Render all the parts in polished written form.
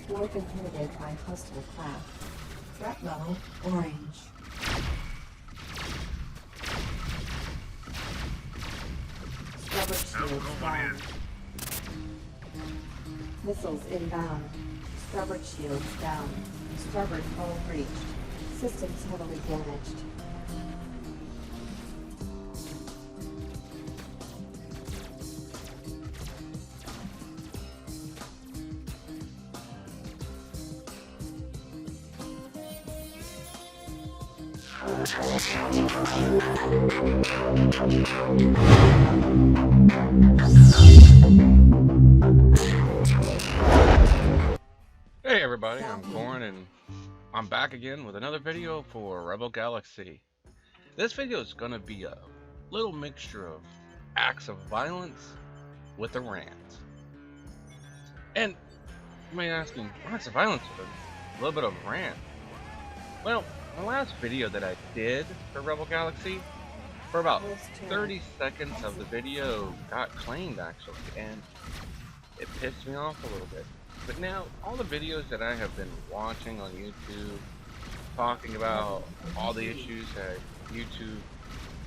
Warp inhibited by hostile craft. Threat level orange. Scrubber shields down. Missiles inbound. Scrubber shields down. Scrubber hull breached. Systems heavily damaged. Hey everybody, I'm Corn and I'm back again with another video for Rebel Galaxy. This video is going to be a little mixture of acts of violence with a rant. And you may ask me, acts of violence with a little bit of a rant? Well, the last video that I did for Rebel Galaxy, for about 30 seconds of the video got claimed actually, and it pissed me off a little bit. But now, all the videos that I have been watching on YouTube, talking about all the issues that YouTube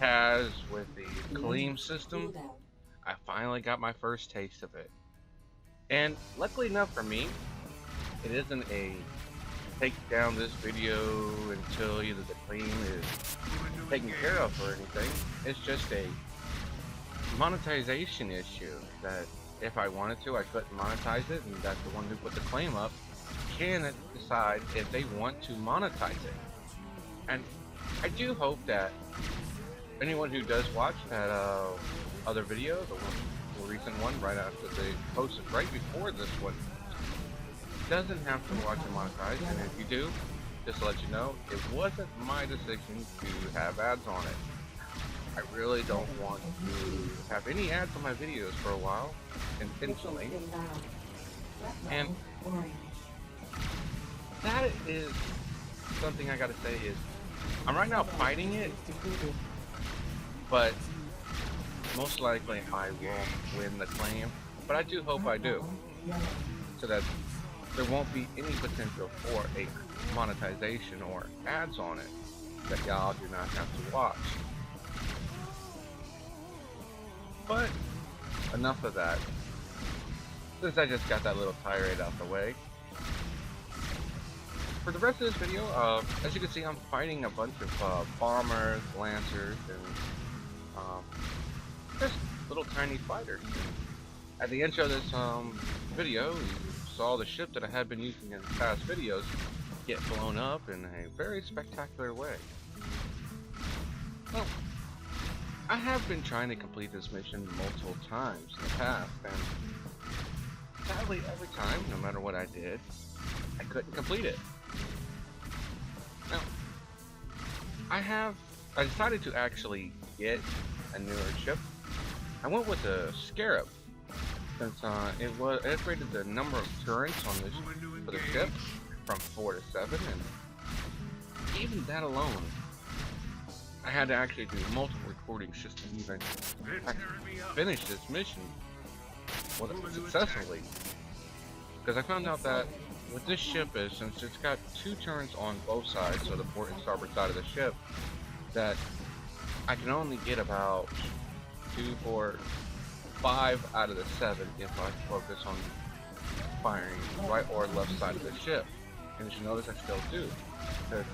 has with the claim system, I finally got my first taste of it. And luckily enough for me, it isn't a take down this video until either the claim is taken care of or anything. It's just a monetization issue that if I wanted to, I couldn't monetize it, and that the one who put the claim up can decide if they want to monetize it. And I do hope that anyone who does watch that other video, the recent one right after they posted right before this one, doesn't have to watch it monetized. And if you do, just to let you know, it wasn't my decision to have ads on it. I really don't want to have any ads on my videos for a while, intentionally. And that is something I gotta say is, I'm right now fighting it, but most likely I won't win the claim, but I do hope I do, so that there won't be any potential for a monetization or ads on it that y'all do not have to watch. But enough of that. Since I just got that little tirade out the way, for the rest of this video, as you can see, I'm fighting a bunch of bombers, lancers, and just little tiny fighters. At the intro of this video, you saw the ship that I had been using in past videos get blown up in a very spectacular way. Well, I have been trying to complete this mission multiple times in the past, and sadly every time, no matter what I did, I couldn't complete it. Now, I decided to actually get a newer ship. I went with the Scarab, since it rated the number of turrets on this for the ship from 4 to 7, and even that alone, I had to actually do multiple recordings just to even finish this mission successfully. Because I found out that with this ship since it's got 2 turns on both sides, so the port and starboard side of the ship, that I can only get about 2, 4, 5 out of the 7 if I focus on firing right or left side of the ship. And as you notice, I still do. Because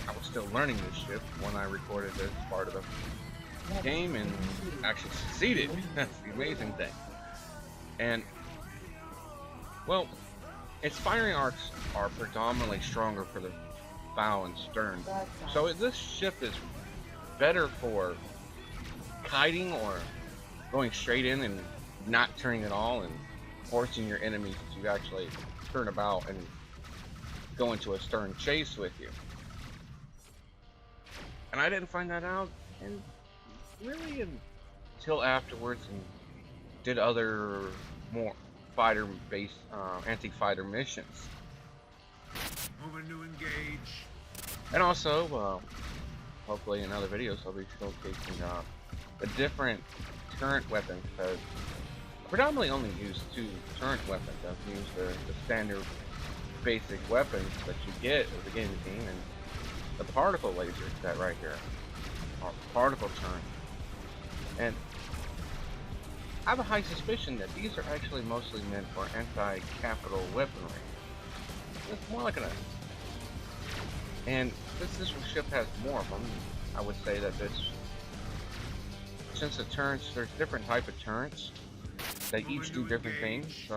I was still learning this ship when I recorded this part of the game and actually succeeded. That's the amazing thing. And, well, its firing arcs are predominantly stronger for the bow and stern. So this ship is better for kiting or going straight in and not turning at all and forcing your enemies to actually turn about and go into a stern chase with you. And I didn't find that out and really until afterwards, and did other more fighter-based anti-fighter missions. Moving to engage. And also, hopefully in other videos I'll be showcasing the different turret weapons, because predominantly only use two turret weapons. I've used the standard basic weapons that you get at the beginning of the game, and the particle lasers that right here are particle turret. And I have a high suspicion that these are actually mostly meant for anti-capital weaponry. It's more like an... And this ship has more of them. I would say that this... Since the turrets, there's different type of turrets. They each do different things.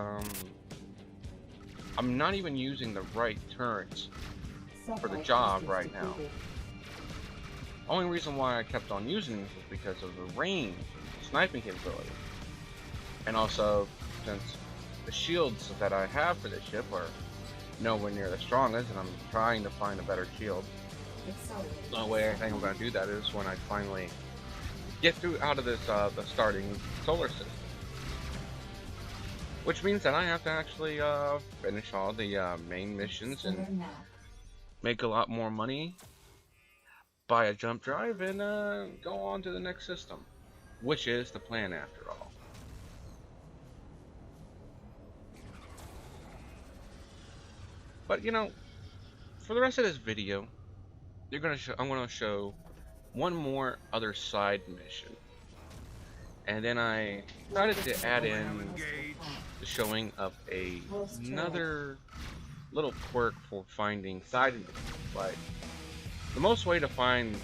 I'm not even using the right turrets for the job right now. Only reason why I kept on using this is because of the range, sniping capability. And also, since the shields that I have for this ship are nowhere near the strongest, and I'm trying to find a better shield. The only way I think I'm going to do that is when I finally get through out of this the starting solar system. Which means that I have to actually finish all the main missions and make a lot more money, buy a jump drive, and go on to the next system. Which is the plan after all. But you know, for the rest of this video, I'm gonna show one more other side mission, and then I decided to add in the showing of another little quirk for finding side missions. Like the most way to find,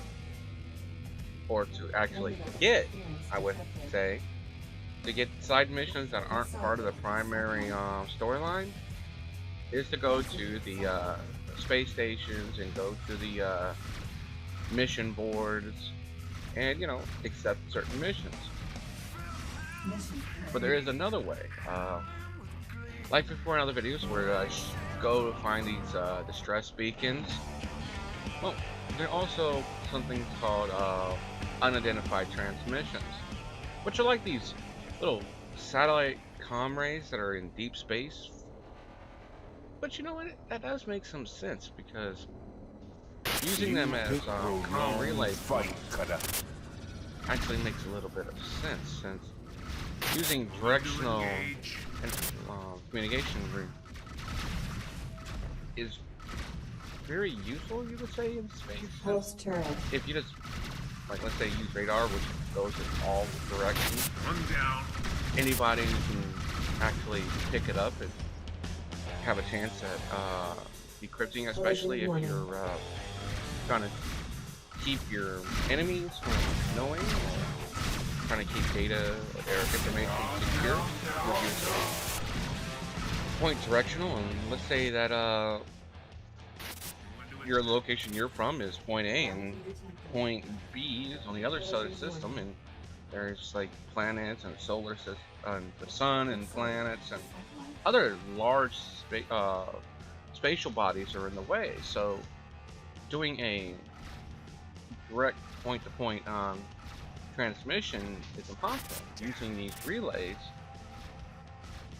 or to actually get, I would say, to get side missions that aren't part of the primary storyline, is to go to the space stations and go to the mission boards and, you know, accept certain missions. But there is another way. Like before in other videos where I go to find these distress beacons. Well, there are also something called unidentified transmissions, which are like these little satellite comm rays that are in deep space. But you know what? That does make some sense, because using them as comm relay points actually makes a little bit of sense, since using directional and communication is very useful, you would say, in space. If you just, like, let's say use radar, which goes in all directions, anybody can actually pick it up and have a chance at decrypting, especially if you're trying to keep your enemies from knowing, or trying to keep data or their information secure. Point directional, and let's say that your location you're from is point A and point B is on the other side of the system, and there's like planets and solar system and the sun and planets and other large spatial bodies are in the way. So doing a direct point-to-point transmission is impossible. Using these relays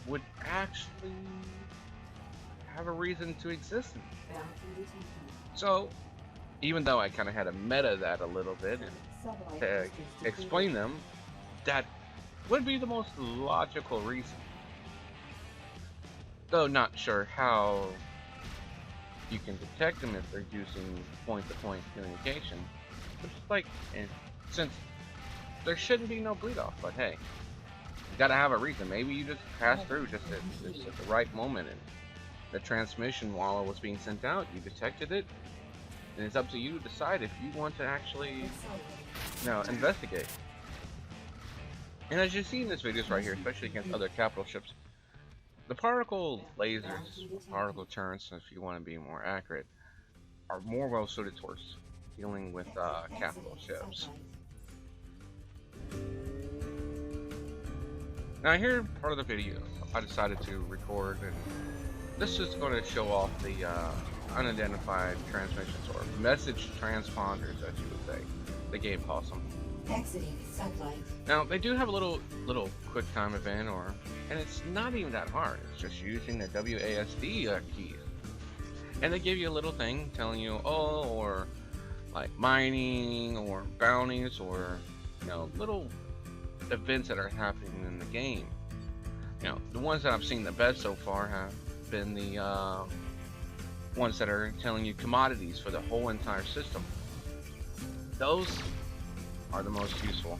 would actually have a reason to exist. So even though I kind of had to meta that a little bit and to explain them, that would be the most logical reason. Though not sure how you can detect them if they're using point-to-point communication. It's like, since there shouldn't be no bleed off, but hey, you gotta have a reason. Maybe you just passed through just at the right moment, and the transmission, while it was being sent out, you detected it, and it's up to you to decide if you want to actually, you know, investigate. And as you see in this videos right here, especially against other capital ships, the particle lasers, particle turrets, if you want to be more accurate, are more well suited towards dealing with capital ships. Now here, part of the video, I decided to record, and this is going to show off the unidentified transmissions, or message transponders, as you would say. The game calls them. Exiting satellite. Now they do have a little quick time event, and it's not even that hard. It's just using the WASD keys, and they give you a little thing telling you, oh, or like mining or bounties, or, you know, little events that are happening in the game. You know, the ones that I've seen the best so far have been the ones that are telling you commodities for the whole entire system. Those are the most useful.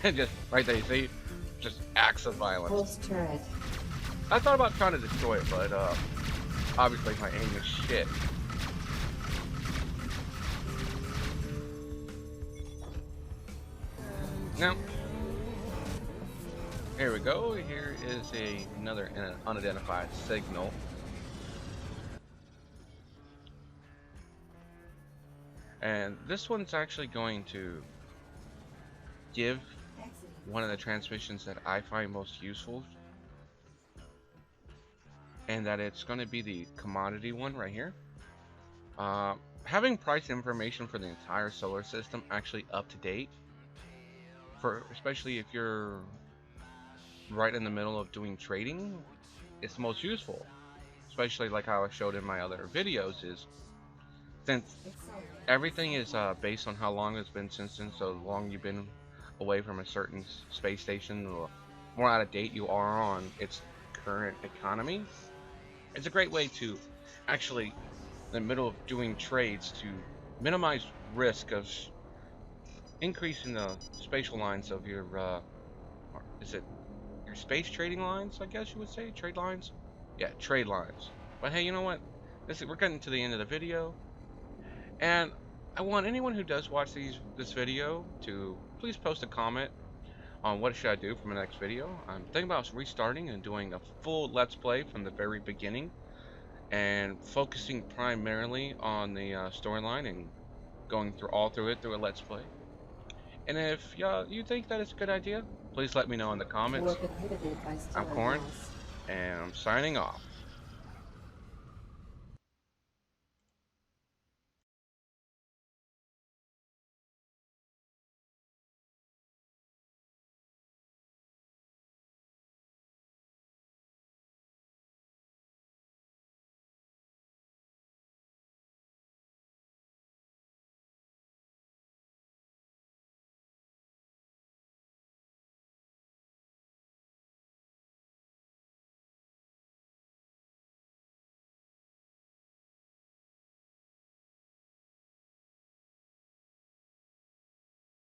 Just right there, you see, just acts of violence. Pulse turret. I thought about trying to destroy it, but obviously my aim is shit. Now, here we go. Here is another unidentified signal. And this one's actually going to give one of the transmissions that I find most useful. And that it's going to be the commodity one right here. Having price information for the entire solar system actually up to date, especially if you're right in the middle of doing trading, it's the most useful. Especially like how I showed in my other videos, is since everything is based on how long it's been since so long you've been away from a certain space station, the more out of date you are on its current economy. It's a great way to actually, in the middle of doing trades, to minimize risk of increasing the spatial lines of your, is it your space trading lines, I guess you would say? Trade lines? Yeah, trade lines. But hey, you know what? We're getting to the end of the video. And I want anyone who does watch this video to please post a comment on what should I do for my next video. I'm thinking about restarting and doing a full Let's Play from the very beginning and focusing primarily on the storyline and going through it through a Let's Play. And if you think that it's a good idea, please let me know in the comments. I'm Corn, and I'm signing off.